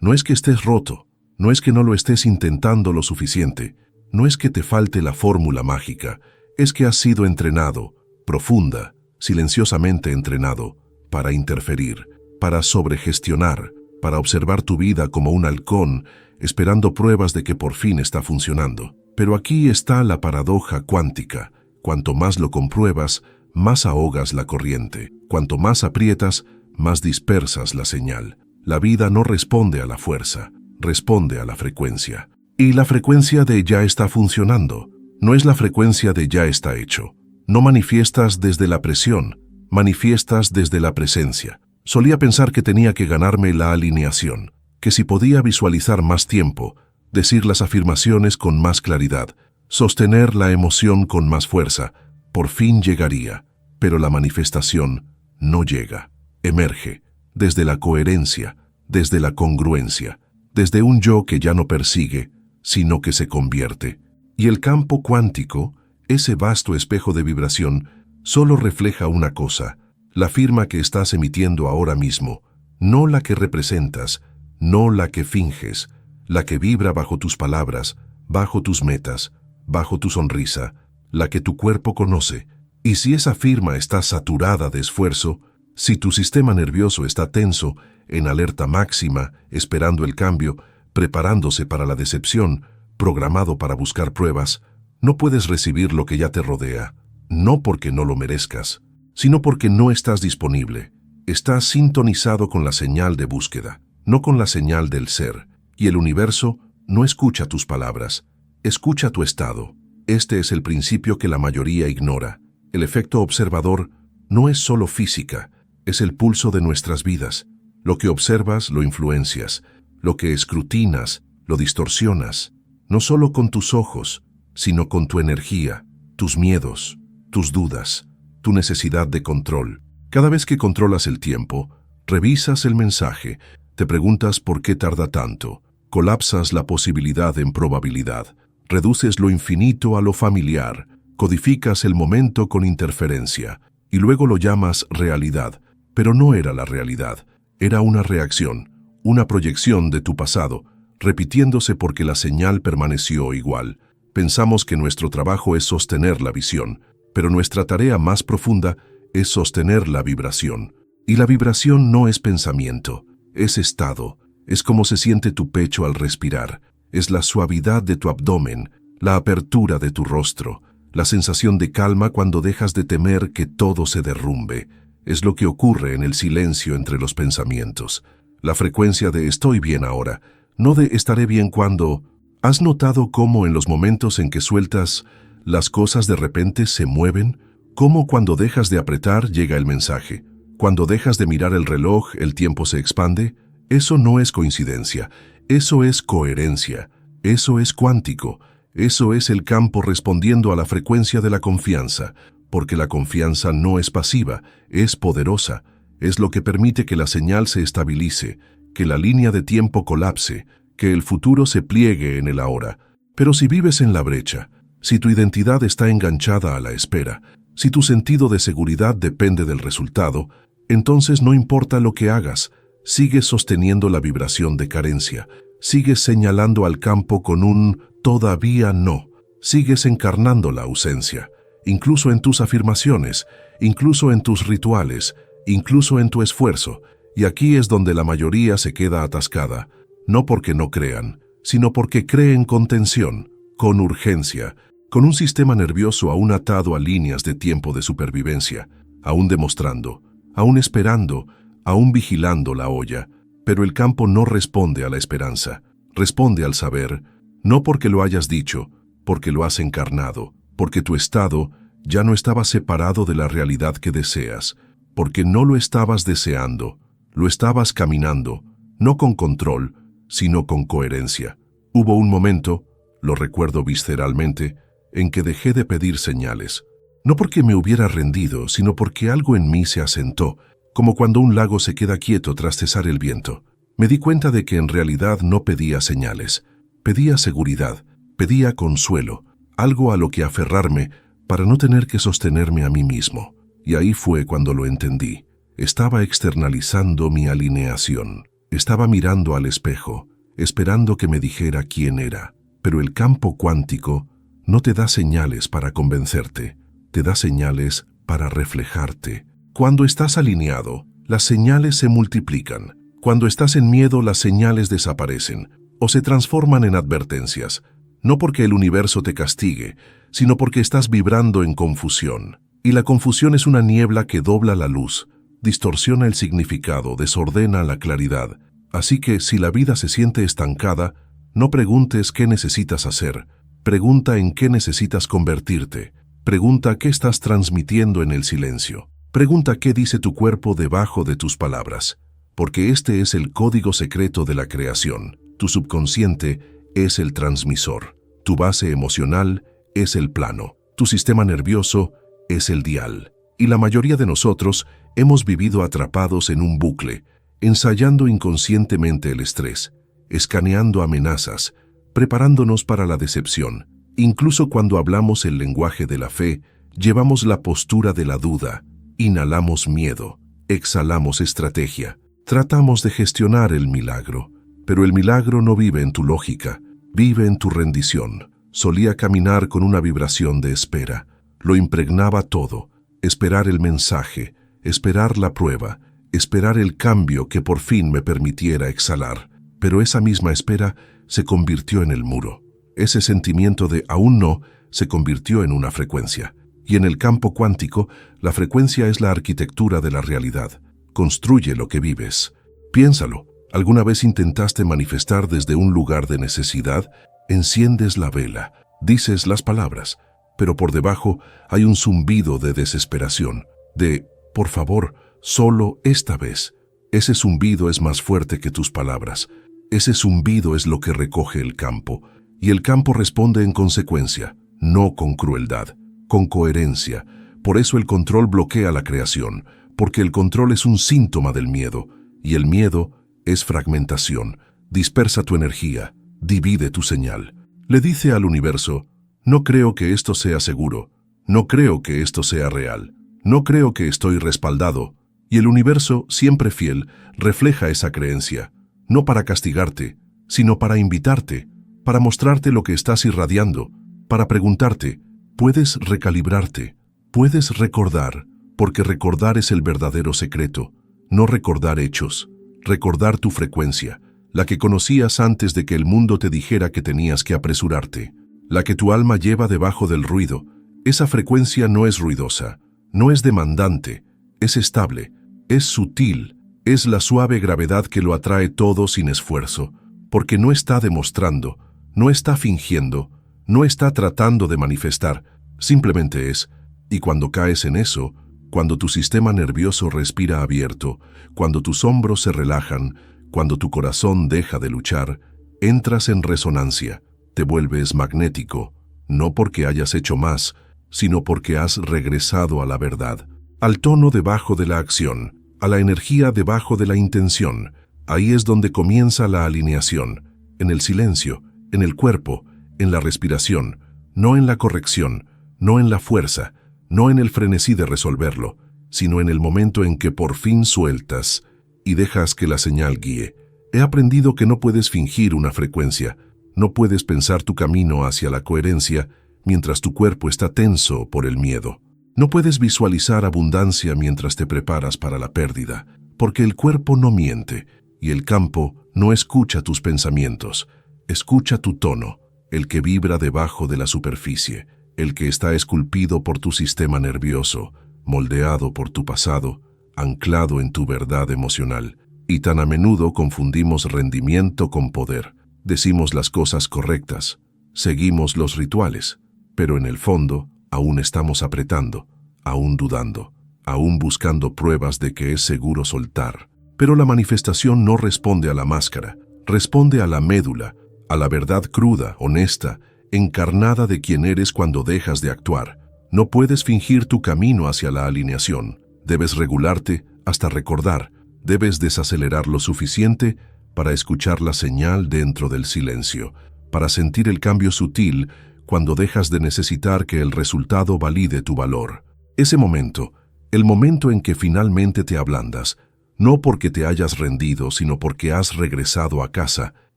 No es que estés roto, no es que no lo estés intentando lo suficiente, no es que te falte la fórmula mágica, es que has sido entrenado, profunda, silenciosamente entrenado, para interferir, para sobregestionar, para observar tu vida como un halcón, esperando pruebas de que por fin está funcionando. Pero aquí está la paradoja cuántica. Cuanto más lo compruebas, más ahogas la corriente. Cuanto más aprietas, más dispersas la señal. La vida no responde a la fuerza, responde a la frecuencia. Y la frecuencia de ya está funcionando, no es la frecuencia de ya está hecho. No manifiestas desde la presión, manifiestas desde la presencia. Solía pensar que tenía que ganarme la alineación, que si podía visualizar más tiempo, decir las afirmaciones con más claridad, sostener la emoción con más fuerza, por fin llegaría. Pero la manifestación no llega, emerge desde la coherencia, desde la congruencia, desde un yo que ya no persigue, sino que se convierte. Y el campo cuántico, ese vasto espejo de vibración, solo refleja una cosa, la firma que estás emitiendo ahora mismo, no la que representas, no la que finges, la que vibra bajo tus palabras, bajo tus metas, bajo tu sonrisa, la que tu cuerpo conoce. Y si esa firma está saturada de esfuerzo, si tu sistema nervioso está tenso, en alerta máxima, esperando el cambio, preparándose para la decepción, programado para buscar pruebas, no puedes recibir lo que ya te rodea, no porque no lo merezcas, sino porque no estás disponible. Estás sintonizado con la señal de búsqueda, no con la señal del ser, y el universo no escucha tus palabras, escucha tu estado. Este es el principio que la mayoría ignora. El efecto observador no es solo física, es el pulso de nuestras vidas. Lo que observas lo influencias, lo que escrutinas lo distorsionas, no solo con tus ojos, sino con tu energía, tus miedos, tus dudas, tu necesidad de control. Cada vez que controlas el tiempo, revisas el mensaje, te preguntas por qué tarda tanto, colapsas la posibilidad en probabilidad, reduces lo infinito a lo familiar, codificas el momento con interferencia, y luego lo llamas realidad, pero no era la realidad, era una reacción, una proyección de tu pasado, repitiéndose porque la señal permaneció igual. Pensamos que nuestro trabajo es sostener la visión, pero nuestra tarea más profunda es sostener la vibración. Y la vibración no es pensamiento, es estado, es cómo se siente tu pecho al respirar, es la suavidad de tu abdomen, la apertura de tu rostro, la sensación de calma cuando dejas de temer que todo se derrumbe. Es lo que ocurre en el silencio entre los pensamientos. La frecuencia de estoy bien ahora, no de estaré bien cuando... ¿Has notado cómo en los momentos en que sueltas, las cosas de repente se mueven? ¿Cómo cuando dejas de apretar llega el mensaje? Cuando dejas de mirar el reloj, el tiempo se expande. Eso no es coincidencia, eso es coherencia, eso es cuántico, eso es el campo respondiendo a la frecuencia de la confianza, porque la confianza no es pasiva, es poderosa, es lo que permite que la señal se estabilice, que la línea de tiempo colapse, que el futuro se pliegue en el ahora. Pero si vives en la brecha, si tu identidad está enganchada a la espera, si tu sentido de seguridad depende del resultado, entonces no importa lo que hagas, sigues sosteniendo la vibración de carencia, sigues señalando al campo con un todavía no, sigues encarnando la ausencia, incluso en tus afirmaciones, incluso en tus rituales, incluso en tu esfuerzo, y aquí es donde la mayoría se queda atascada, no porque no crean, sino porque creen con tensión, con urgencia, con un sistema nervioso aún atado a líneas de tiempo de supervivencia, aún demostrando, aún esperando, aún vigilando la olla, pero el campo no responde a la esperanza, responde al saber, no porque lo hayas dicho, porque lo has encarnado, porque tu estado ya no estaba separado de la realidad que deseas, porque no lo estabas deseando, lo estabas caminando, no con control, sino con coherencia. Hubo un momento, lo recuerdo visceralmente, en que dejé de pedir señales, no porque me hubiera rendido, sino porque algo en mí se asentó, como cuando un lago se queda quieto tras cesar el viento. Me di cuenta de que en realidad no pedía señales, pedía seguridad, pedía consuelo, algo a lo que aferrarme para no tener que sostenerme a mí mismo. Y ahí fue cuando lo entendí. Estaba externalizando mi alineación. Estaba mirando al espejo, esperando que me dijera quién era. Pero el campo cuántico no te da señales para convencerte, te da señales para reflejarte. Cuando estás alineado, las señales se multiplican. Cuando estás en miedo, las señales desaparecen o se transforman en advertencias, no porque el universo te castigue, sino porque estás vibrando en confusión. Y la confusión es una niebla que dobla la luz, distorsiona el significado, desordena la claridad. Así que si la vida se siente estancada, no preguntes qué necesitas hacer, pregunta en qué necesitas convertirte, pregunta qué estás transmitiendo en el silencio, pregunta qué dice tu cuerpo debajo de tus palabras, porque este es el código secreto de la creación. Tu subconsciente es el transmisor, tu base emocional es el plano, tu sistema nervioso es el dial. Y la mayoría de nosotros hemos vivido atrapados en un bucle, ensayando inconscientemente el estrés, escaneando amenazas, preparándonos para la decepción. Incluso cuando hablamos el lenguaje de la fe, llevamos la postura de la duda, inhalamos miedo, exhalamos estrategia, tratamos de gestionar el milagro. Pero el milagro no vive en tu lógica, vive en tu rendición. Solía caminar con una vibración de espera, lo impregnaba todo, esperar el mensaje, esperar la prueba, esperar el cambio que por fin me permitiera exhalar. Pero esa misma espera se convirtió en el muro. Ese sentimiento de aún no se convirtió en una frecuencia. Y en el campo cuántico, la frecuencia es la arquitectura de la realidad. Construye lo que vives. Piénsalo. ¿Alguna vez intentaste manifestar desde un lugar de necesidad? Enciendes la vela, dices las palabras, pero por debajo hay un zumbido de desesperación, de por favor, solo esta vez. Ese zumbido es más fuerte que tus palabras. Ese zumbido es lo que recoge el campo, y el campo responde en consecuencia, no con crueldad, con coherencia. Por eso el control bloquea la creación, porque el control es un síntoma del miedo, y el miedo es fragmentación, dispersa tu energía, divide tu señal. Le dice al universo, no creo que esto sea seguro, no creo que esto sea real, no creo que estoy respaldado. Y el universo, siempre fiel, refleja esa creencia, no para castigarte, sino para invitarte, para mostrarte lo que estás irradiando, para preguntarte, puedes recalibrarte, puedes recordar, porque recordar es el verdadero secreto, no recordar hechos. Recordar tu frecuencia, la que conocías antes de que el mundo te dijera que tenías que apresurarte, la que tu alma lleva debajo del ruido. Esa frecuencia no es ruidosa, no es demandante, es estable, es sutil, es la suave gravedad que lo atrae todo sin esfuerzo, porque no está demostrando, no está fingiendo, no está tratando de manifestar, simplemente es, y cuando caes en eso, cuando tu sistema nervioso respira abierto, cuando tus hombros se relajan, cuando tu corazón deja de luchar, entras en resonancia, te vuelves magnético, no porque hayas hecho más, sino porque has regresado a la verdad, al tono debajo de la acción, a la energía debajo de la intención. Ahí es donde comienza la alineación, en el silencio, en el cuerpo, en la respiración, no en la corrección, no en la fuerza, no en el frenesí de resolverlo, sino en el momento en que por fin sueltas y dejas que la señal guíe. He aprendido que no puedes fingir una frecuencia, no puedes pensar tu camino hacia la coherencia mientras tu cuerpo está tenso por el miedo. No puedes visualizar abundancia mientras te preparas para la pérdida, porque el cuerpo no miente y el campo no escucha tus pensamientos, escucha tu tono, el que vibra debajo de la superficie, el que está esculpido por tu sistema nervioso, moldeado por tu pasado, anclado en tu verdad emocional. Y tan a menudo confundimos rendimiento con poder. Decimos las cosas correctas, seguimos los rituales, pero en el fondo aún estamos apretando, aún dudando, aún buscando pruebas de que es seguro soltar. Pero la manifestación no responde a la máscara, responde a la médula, a la verdad cruda, honesta, encarnada de quien eres cuando dejas de actuar. No puedes fingir tu camino hacia la alineación. Debes regularte hasta recordar. Debes desacelerar lo suficiente para escuchar la señal dentro del silencio, para sentir el cambio sutil cuando dejas de necesitar que el resultado valide tu valor. Ese momento, el momento en que finalmente te ablandas, no porque te hayas rendido, sino porque has regresado a casa.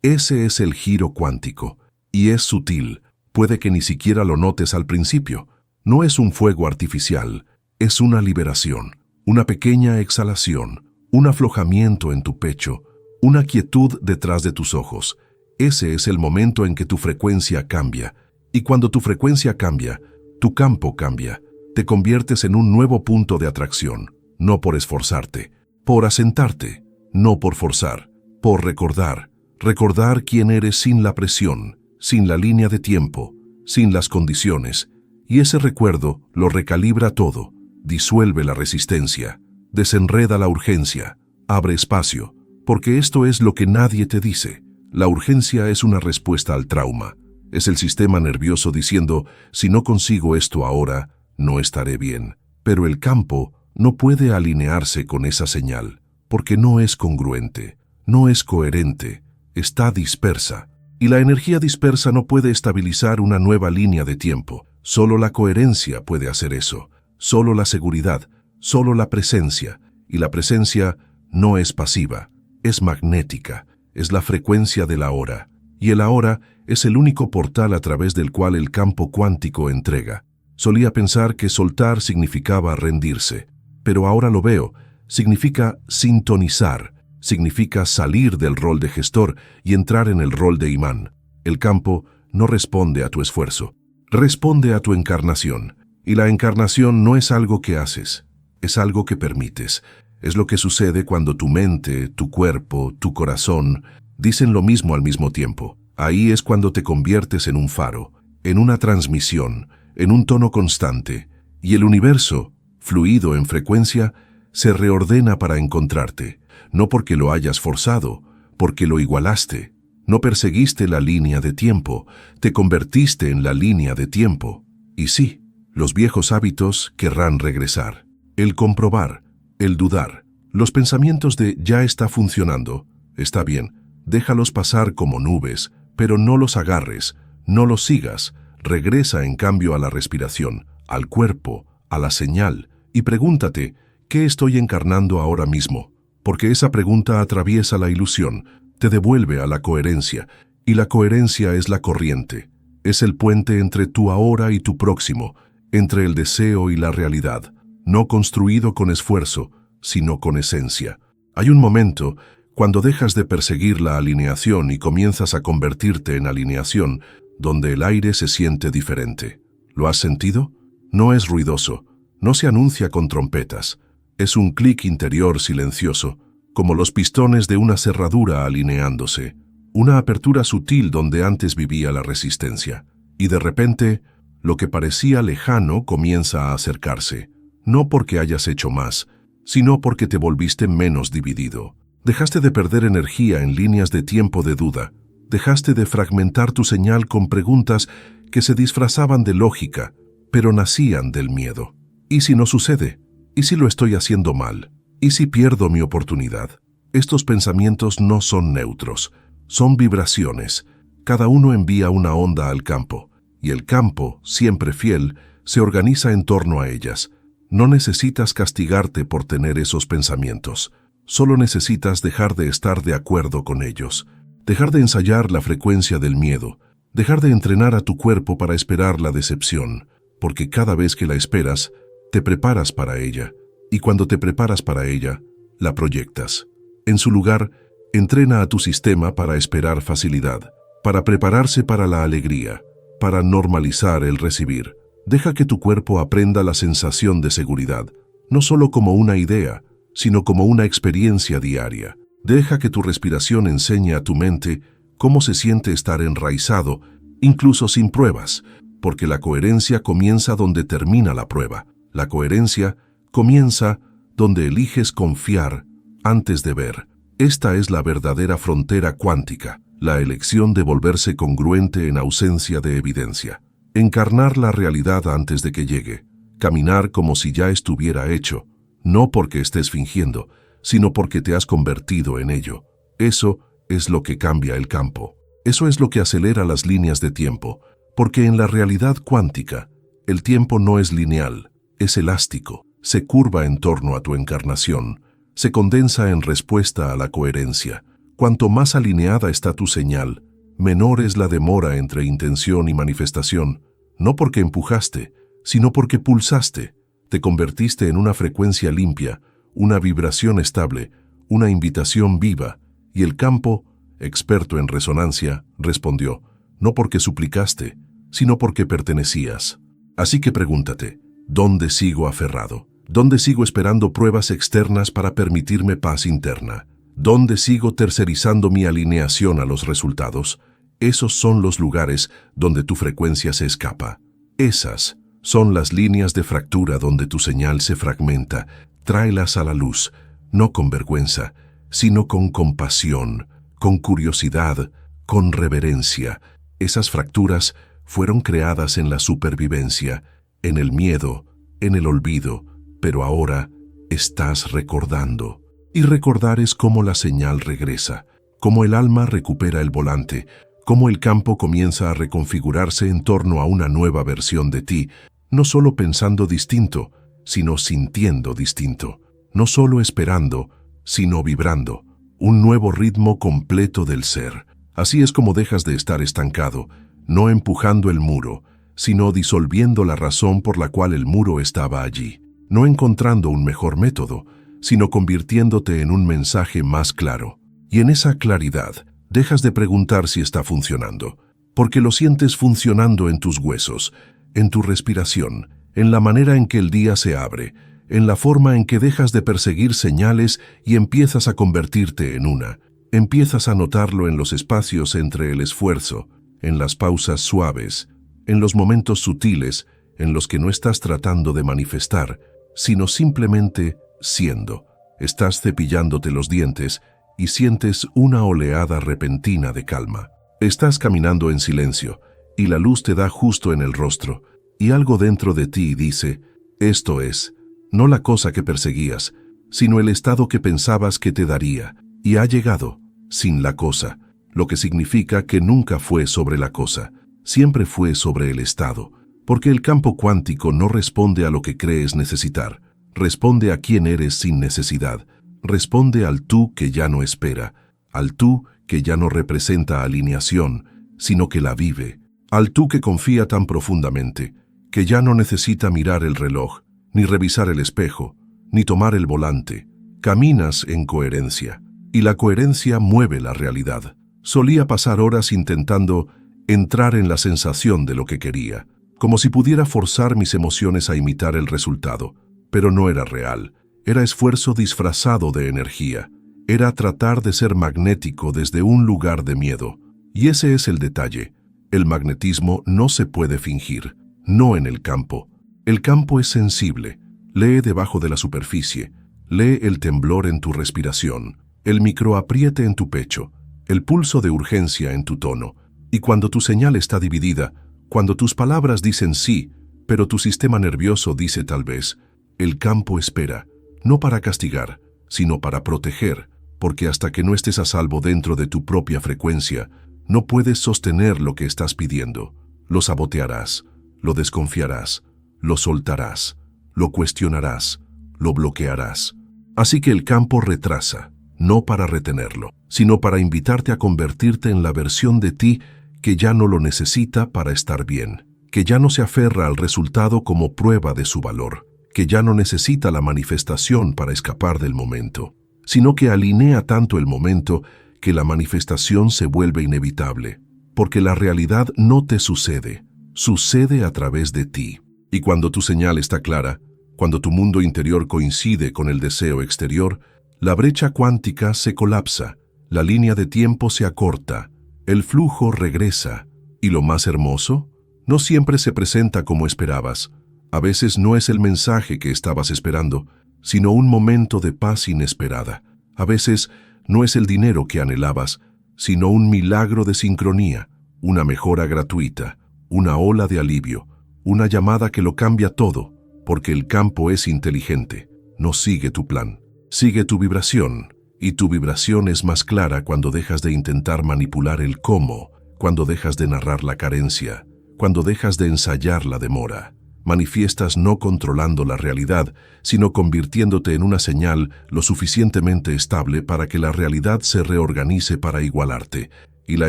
Ese es el giro cuántico, y es sutil, puede que ni siquiera lo notes al principio. No es un fuego artificial, es una liberación, una pequeña exhalación, un aflojamiento en tu pecho, una quietud detrás de tus ojos. Ese es el momento en que tu frecuencia cambia, y cuando tu frecuencia cambia, tu campo cambia. Te conviertes en un nuevo punto de atracción, no por esforzarte, por asentarte, no por forzar, por recordar quién eres sin la presión, sin la línea de tiempo, sin las condiciones, y ese recuerdo lo recalibra todo, disuelve la resistencia, desenreda la urgencia, abre espacio, porque esto es lo que nadie te dice. La urgencia es una respuesta al trauma, es el sistema nervioso diciendo, si no consigo esto ahora, no estaré bien. Pero el campo no puede alinearse con esa señal, porque no es congruente, no es coherente, está dispersa. Y la energía dispersa no puede estabilizar una nueva línea de tiempo. Solo la coherencia puede hacer eso, solo la seguridad, solo la presencia. Y la presencia no es pasiva, es magnética, es la frecuencia del ahora. Y el ahora es el único portal a través del cual el campo cuántico entrega. Solía pensar que soltar significaba rendirse, pero ahora lo veo, significa sintonizar, significa salir del rol de gestor y entrar en el rol de imán. El campo no responde a tu esfuerzo, responde a tu encarnación. Y la encarnación no es algo que haces, es algo que permites. Es lo que sucede cuando tu mente, tu cuerpo, tu corazón dicen lo mismo al mismo tiempo. Ahí es cuando te conviertes en un faro, en una transmisión, en un tono constante, y el universo, fluido en frecuencia, se reordena para encontrarte, no porque lo hayas forzado, porque lo igualaste. No perseguiste la línea de tiempo, te convertiste en la línea de tiempo. Y sí, los viejos hábitos querrán regresar. El comprobar, el dudar, los pensamientos de ya está funcionando, está bien, déjalos pasar como nubes, pero no los agarres, no los sigas. Regresa en cambio a la respiración, al cuerpo, a la señal, y pregúntate, ¿qué estoy encarnando ahora mismo? Porque esa pregunta atraviesa la ilusión, te devuelve a la coherencia, y la coherencia es la corriente, es el puente entre tu ahora y tu próximo, entre el deseo y la realidad, no construido con esfuerzo, sino con esencia. Hay un momento cuando dejas de perseguir la alineación y comienzas a convertirte en alineación, donde el aire se siente diferente. ¿Lo has sentido? No es ruidoso, no se anuncia con trompetas. Es un clic interior silencioso, como los pistones de una cerradura alineándose, una apertura sutil donde antes vivía la resistencia. Y de repente, lo que parecía lejano comienza a acercarse, no porque hayas hecho más, sino porque te volviste menos dividido. Dejaste de perder energía en líneas de tiempo de duda, dejaste de fragmentar tu señal con preguntas que se disfrazaban de lógica, pero nacían del miedo. ¿Y si no sucede? ¿Y si lo estoy haciendo mal? ¿Y si pierdo mi oportunidad? Estos pensamientos no son neutros, son vibraciones. Cada uno envía una onda al campo, y el campo, siempre fiel, se organiza en torno a ellas. No necesitas castigarte por tener esos pensamientos. Solo necesitas dejar de estar de acuerdo con ellos, dejar de ensayar la frecuencia del miedo, dejar de entrenar a tu cuerpo para esperar la decepción, porque cada vez que la esperas, te preparas para ella, y cuando te preparas para ella, la proyectas. En su lugar, entrena a tu sistema para esperar facilidad, para prepararse para la alegría, para normalizar el recibir. Deja que tu cuerpo aprenda la sensación de seguridad, no solo como una idea, sino como una experiencia diaria. Deja que tu respiración enseñe a tu mente cómo se siente estar enraizado, incluso sin pruebas, porque la coherencia comienza donde termina la prueba. La coherencia comienza donde eliges confiar antes de ver. Esta es la verdadera frontera cuántica, la elección de volverse congruente en ausencia de evidencia. Encarnar la realidad antes de que llegue, caminar como si ya estuviera hecho, no porque estés fingiendo, sino porque te has convertido en ello. Eso es lo que cambia el campo. Eso es lo que acelera las líneas de tiempo, porque en la realidad cuántica, el tiempo no es lineal, es elástico, se curva en torno a tu encarnación, se condensa en respuesta a la coherencia. Cuanto más alineada está tu señal, menor es la demora entre intención y manifestación, no porque empujaste, sino porque pulsaste. Te convertiste en una frecuencia limpia, una vibración estable, una invitación viva, y el campo, experto en resonancia, respondió, no porque suplicaste, sino porque pertenecías. Así que pregúntate, ¿dónde sigo aferrado? ¿Dónde sigo esperando pruebas externas para permitirme paz interna? ¿Dónde sigo tercerizando mi alineación a los resultados? Esos son los lugares donde tu frecuencia se escapa. Esas son las líneas de fractura donde tu señal se fragmenta. Tráelas a la luz, no con vergüenza, sino con compasión, con curiosidad, con reverencia. Esas fracturas fueron creadas en la supervivencia, en el miedo, en el olvido, pero ahora estás recordando. Y recordar es como la señal regresa, como el alma recupera el volante, como el campo comienza a reconfigurarse en torno a una nueva versión de ti, no solo pensando distinto, sino sintiendo distinto, no solo esperando, sino vibrando, un nuevo ritmo completo del ser. Así es como dejas de estar estancado, no empujando el muro, sino disolviendo la razón por la cual el muro estaba allí, no encontrando un mejor método, sino convirtiéndote en un mensaje más claro. Y en esa claridad, dejas de preguntar si está funcionando, porque lo sientes funcionando en tus huesos, en tu respiración, en la manera en que el día se abre, en la forma en que dejas de perseguir señales y empiezas a convertirte en una. Empiezas a notarlo en los espacios entre el esfuerzo, en las pausas suaves, en los momentos sutiles en los que no estás tratando de manifestar, sino simplemente siendo. Estás cepillándote los dientes y sientes una oleada repentina de calma. Estás caminando en silencio y la luz te da justo en el rostro y algo dentro de ti dice, esto es, no la cosa que perseguías, sino el estado que pensabas que te daría, y ha llegado, sin la cosa, lo que significa que nunca fue sobre la cosa, siempre fue sobre el estado, porque el campo cuántico no responde a lo que crees necesitar, responde a quién eres sin necesidad, responde al tú que ya no espera, al tú que ya no representa alineación, sino que la vive, al tú que confía tan profundamente, que ya no necesita mirar el reloj, ni revisar el espejo, ni tomar el volante. Caminas en coherencia, y la coherencia mueve la realidad. Solía pasar horas intentando entrar en la sensación de lo que quería, como si pudiera forzar mis emociones a imitar el resultado, pero no era real. Era esfuerzo disfrazado de energía. Era tratar de ser magnético desde un lugar de miedo. Y ese es el detalle. El magnetismo no se puede fingir, no en el campo. El campo es sensible. Lee debajo de la superficie. Lee el temblor en tu respiración, el microapriete en tu pecho, el pulso de urgencia en tu tono. Y cuando tu señal está dividida, cuando tus palabras dicen sí, pero tu sistema nervioso dice tal vez, el campo espera, no para castigar, sino para proteger, porque hasta que no estés a salvo dentro de tu propia frecuencia, no puedes sostener lo que estás pidiendo. Lo sabotearás, lo desconfiarás, lo soltarás, lo cuestionarás, lo bloquearás. Así que el campo retrasa, no para retenerlo, sino para invitarte a convertirte en la versión de ti que ya no lo necesita para estar bien, que ya no se aferra al resultado como prueba de su valor, que ya no necesita la manifestación para escapar del momento, sino que alinea tanto el momento que la manifestación se vuelve inevitable, porque la realidad no te sucede, sucede a través de ti. Y cuando tu señal está clara, cuando tu mundo interior coincide con el deseo exterior, la brecha cuántica se colapsa, la línea de tiempo se acorta, el flujo regresa. Y lo más hermoso, no siempre se presenta como esperabas. A veces no es el mensaje que estabas esperando, sino un momento de paz inesperada. A veces no es el dinero que anhelabas, sino un milagro de sincronía, una mejora gratuita, una ola de alivio, una llamada que lo cambia todo, porque el campo es inteligente, no sigue tu plan, sigue tu vibración, y tu vibración es más clara cuando dejas de intentar manipular el cómo, cuando dejas de narrar la carencia, cuando dejas de ensayar la demora. Manifiestas no controlando la realidad, sino convirtiéndote en una señal lo suficientemente estable para que la realidad se reorganice para igualarte. Y la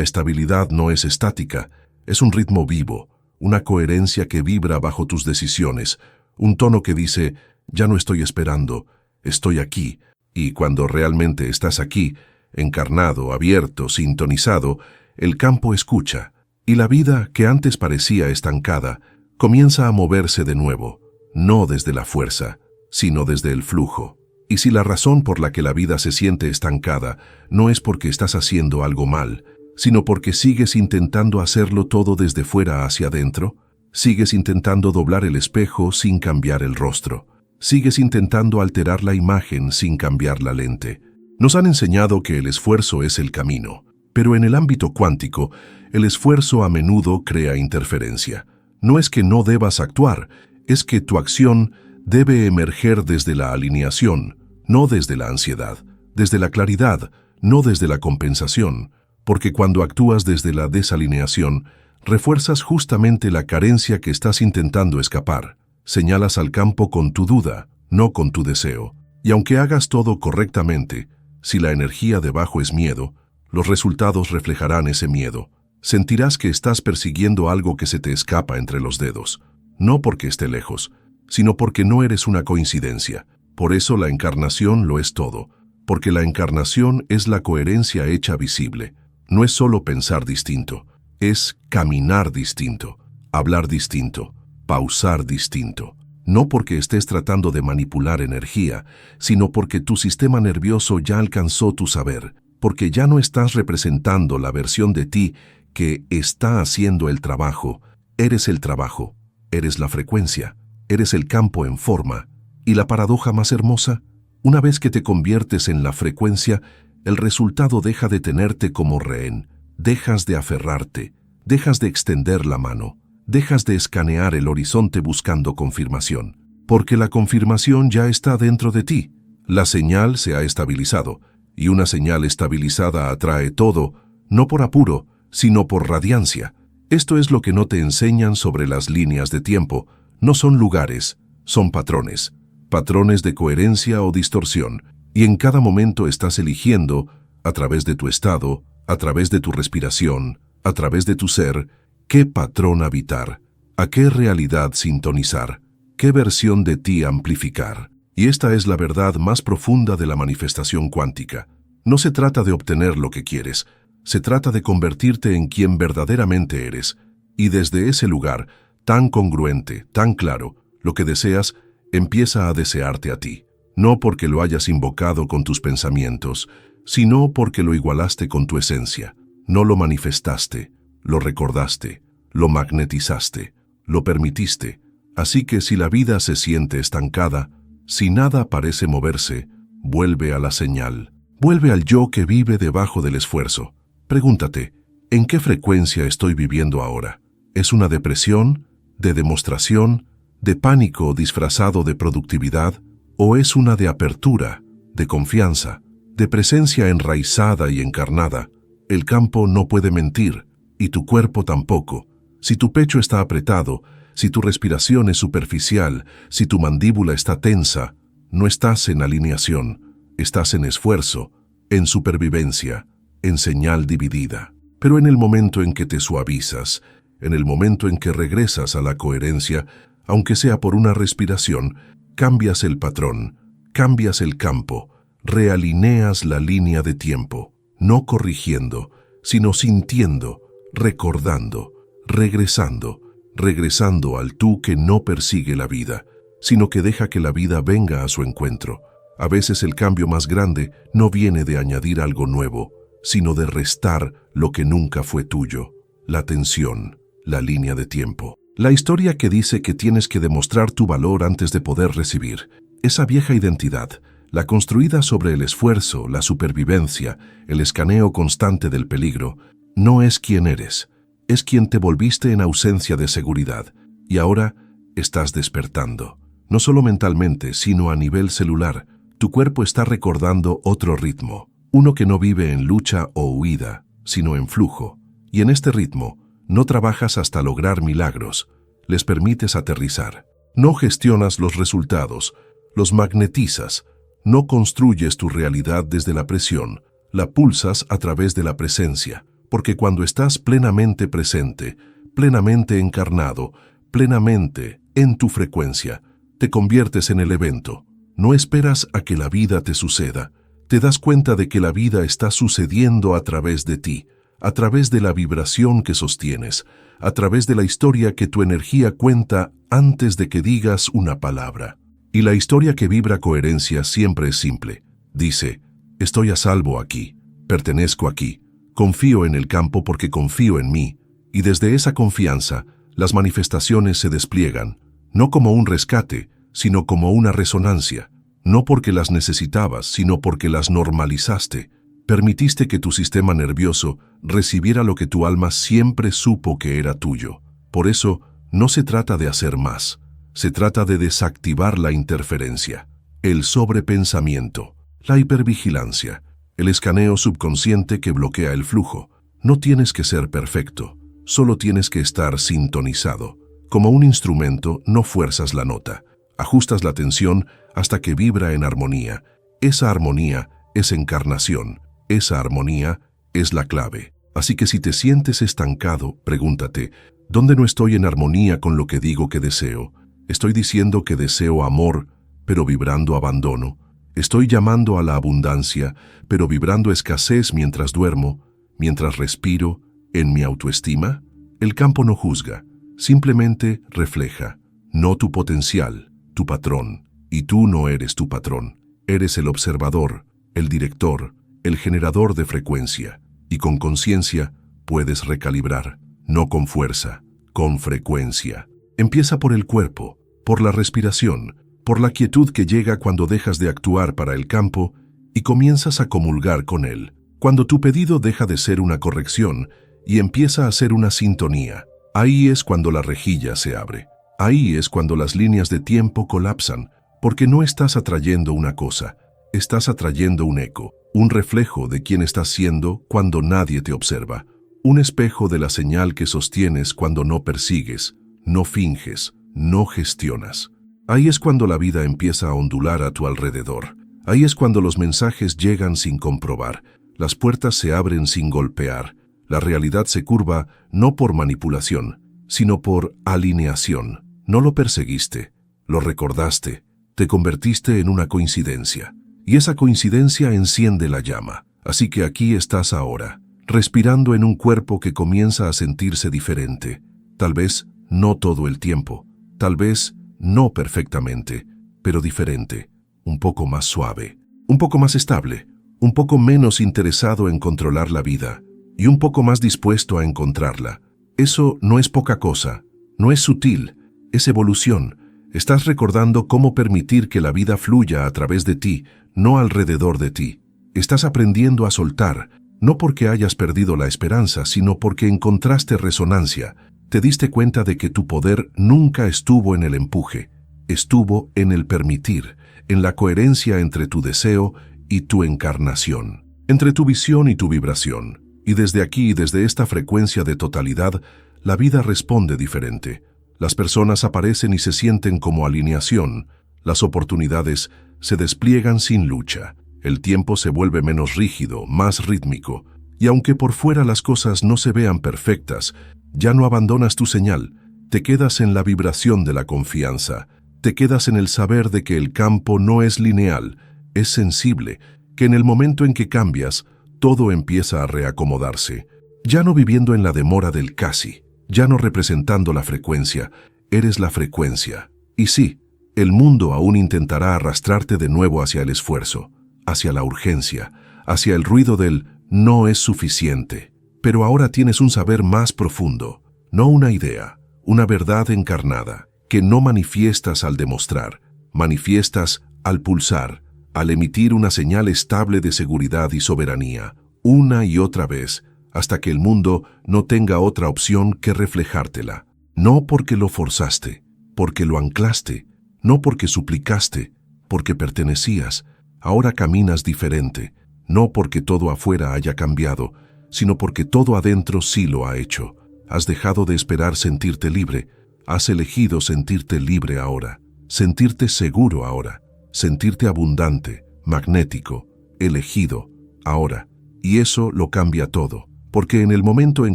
estabilidad no es estática, es un ritmo vivo, una coherencia que vibra bajo tus decisiones, un tono que dice, ya no estoy esperando, estoy aquí. Y cuando realmente estás aquí, encarnado, abierto, sintonizado, el campo escucha, y la vida, que antes parecía estancada, comienza a moverse de nuevo, no desde la fuerza, sino desde el flujo. Y si la razón por la que la vida se siente estancada no es porque estás haciendo algo mal, sino porque sigues intentando hacerlo todo desde fuera hacia adentro, sigues intentando doblar el espejo sin cambiar el rostro, sigues intentando alterar la imagen sin cambiar la lente. Nos han enseñado que el esfuerzo es el camino, pero en el ámbito cuántico, el esfuerzo a menudo crea interferencia. No es que no debas actuar, es que tu acción debe emerger desde la alineación, no desde la ansiedad, desde la claridad, no desde la compensación, porque cuando actúas desde la desalineación, refuerzas justamente la carencia que estás intentando escapar. Señalas al campo con tu duda, no con tu deseo. Y aunque hagas todo correctamente, si la energía debajo es miedo, los resultados reflejarán ese miedo. Sentirás que estás persiguiendo algo que se te escapa entre los dedos, no porque esté lejos, sino porque no eres una coincidencia. Por eso la encarnación lo es todo, porque la encarnación es la coherencia hecha visible. No es solo pensar distinto, es caminar distinto, hablar distinto, pausar distinto. No porque estés tratando de manipular energía, sino porque tu sistema nervioso ya alcanzó tu saber, porque ya no estás representando la versión de ti que está haciendo el trabajo. Eres el trabajo, eres la frecuencia, eres el campo en forma. Y la paradoja más hermosa, una vez que te conviertes en la frecuencia, el resultado deja de tenerte como rehén, dejas de aferrarte, dejas de extender la mano, dejas de escanear el horizonte buscando confirmación, porque la confirmación ya está dentro de ti. La señal se ha estabilizado, y una señal estabilizada atrae todo, no por apuro, sino por radiancia. Esto es lo que no te enseñan sobre las líneas de tiempo. No son lugares, son patrones. Patrones de coherencia o distorsión. Y en cada momento estás eligiendo, a través de tu estado, a través de tu respiración, a través de tu ser, qué patrón habitar, a qué realidad sintonizar, qué versión de ti amplificar. Y esta es la verdad más profunda de la manifestación cuántica. No se trata de obtener lo que quieres, se trata de convertirte en quien verdaderamente eres, y desde ese lugar, tan congruente, tan claro, lo que deseas empieza a desearte a ti, no porque lo hayas invocado con tus pensamientos, sino porque lo igualaste con tu esencia, no lo manifestaste, lo recordaste, lo magnetizaste, lo permitiste. Así que si la vida se siente estancada, si nada parece moverse, vuelve a la señal, vuelve al yo que vive debajo del esfuerzo. Pregúntate, ¿en qué frecuencia estoy viviendo ahora? ¿Es una depresión, de demostración, de pánico disfrazado de productividad? ¿O es una de apertura, de confianza, de presencia enraizada y encarnada? El campo no puede mentir, y tu cuerpo tampoco. Si tu pecho está apretado, si tu respiración es superficial, si tu mandíbula está tensa, no estás en alineación, estás en esfuerzo, en supervivencia, en señal dividida. Pero en el momento en que te suavizas, en el momento en que regresas a la coherencia, aunque sea por una respiración, cambias el patrón, cambias el campo, realineas la línea de tiempo, no corrigiendo, sino sintiendo, recordando, regresando al tú que no persigue la vida, sino que deja que la vida venga a su encuentro. A veces el cambio más grande no viene de añadir algo nuevo, sino de restar lo que nunca fue tuyo, la tensión, la línea de tiempo. La historia que dice que tienes que demostrar tu valor antes de poder recibir, esa vieja identidad, la construida sobre el esfuerzo, la supervivencia, el escaneo constante del peligro, no es quien eres, es quien te volviste en ausencia de seguridad, y ahora estás despertando. No solo mentalmente, sino a nivel celular, tu cuerpo está recordando otro ritmo, uno que no vive en lucha o huida, sino en flujo. Y en este ritmo, no trabajas hasta lograr milagros, les permites aterrizar. No gestionas los resultados, los magnetizas. No construyes tu realidad desde la presión, la pulsas a través de la presencia, porque cuando estás plenamente presente, plenamente encarnado, plenamente en tu frecuencia, te conviertes en el evento. No esperas a que la vida te suceda. Te das cuenta de que la vida está sucediendo a través de ti, a través de la vibración que sostienes, a través de la historia que tu energía cuenta antes de que digas una palabra. Y la historia que vibra coherencia siempre es simple. Dice, estoy a salvo aquí, pertenezco aquí, confío en el campo porque confío en mí, y desde esa confianza, las manifestaciones se despliegan, no como un rescate, sino como una resonancia, no porque las necesitabas, sino porque las normalizaste. Permitiste que tu sistema nervioso recibiera lo que tu alma siempre supo que era tuyo. Por eso, no se trata de hacer más. Se trata de desactivar la interferencia, el sobrepensamiento, la hipervigilancia, el escaneo subconsciente que bloquea el flujo. No tienes que ser perfecto, solo tienes que estar sintonizado. Como un instrumento, no fuerzas la nota. Ajustas la tensión hasta que vibra en armonía. Esa armonía es encarnación. Esa armonía es la clave. Así que si te sientes estancado, pregúntate, ¿dónde no estoy en armonía con lo que digo que deseo? Estoy diciendo que deseo amor, pero vibrando abandono. Estoy llamando a la abundancia, pero vibrando escasez mientras duermo, mientras respiro, en mi autoestima. El campo no juzga, simplemente refleja, no tu potencial, tu patrón. Y tú no eres tu patrón, eres el observador, el director, el generador de frecuencia. Y con conciencia puedes recalibrar, no con fuerza, con frecuencia. Empieza por el cuerpo, por la respiración, por la quietud que llega cuando dejas de actuar para el campo y comienzas a comulgar con él. Cuando tu pedido deja de ser una corrección y empieza a ser una sintonía, ahí es cuando la rejilla se abre. Ahí es cuando las líneas de tiempo colapsan, porque no estás atrayendo una cosa, estás atrayendo un eco, un reflejo de quién estás siendo cuando nadie te observa, un espejo de la señal que sostienes cuando no persigues, no finges, no gestionas. Ahí es cuando la vida empieza a ondular a tu alrededor. Ahí es cuando los mensajes llegan sin comprobar, las puertas se abren sin golpear, la realidad se curva no por manipulación, sino por alineación. No lo perseguiste, lo recordaste, te convertiste en una coincidencia. Y esa coincidencia enciende la llama. Así que aquí estás ahora, respirando en un cuerpo que comienza a sentirse diferente. Tal vez no todo el tiempo, tal vez no perfectamente, pero diferente, un poco más suave, un poco más estable, un poco menos interesado en controlar la vida y un poco más dispuesto a encontrarla. Eso no es poca cosa, no es sutil, es evolución. Estás recordando cómo permitir que la vida fluya a través de ti, no alrededor de ti. Estás aprendiendo a soltar, no porque hayas perdido la esperanza, sino porque encontraste resonancia. Te diste cuenta de que tu poder nunca estuvo en el empuje, estuvo en el permitir, en la coherencia entre tu deseo y tu encarnación, entre tu visión y tu vibración. Y desde aquí, desde esta frecuencia de totalidad, la vida responde diferente. Las personas aparecen y se sienten como alineación. Las oportunidades se despliegan sin lucha. El tiempo se vuelve menos rígido, más rítmico. Y aunque por fuera las cosas no se vean perfectas, ya no abandonas tu señal. Te quedas en la vibración de la confianza. Te quedas en el saber de que el campo no es lineal, es sensible, que en el momento en que cambias, todo empieza a reacomodarse. Ya no viviendo en la demora del casi. Ya no representando la frecuencia, eres la frecuencia. Y sí, el mundo aún intentará arrastrarte de nuevo hacia el esfuerzo, hacia la urgencia, hacia el ruido del no es suficiente. Pero ahora tienes un saber más profundo, no una idea, una verdad encarnada, que no manifiestas al demostrar, manifiestas al pulsar, al emitir una señal estable de seguridad y soberanía, una y otra vez, hasta que el mundo no tenga otra opción que reflejártela. No porque lo forzaste, porque lo anclaste, no porque suplicaste, porque pertenecías. Ahora caminas diferente, no porque todo afuera haya cambiado, sino porque todo adentro sí lo ha hecho. Has dejado de esperar sentirte libre, Has elegido sentirte libre ahora, sentirte seguro ahora, sentirte abundante, magnético, elegido, ahora. Y eso lo cambia todo, porque en el momento en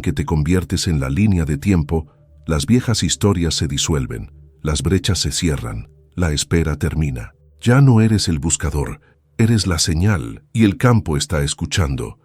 que te conviertes en la línea de tiempo, las viejas historias se disuelven, las brechas se cierran, la espera termina. Ya no eres el buscador, eres la señal y el campo está escuchando.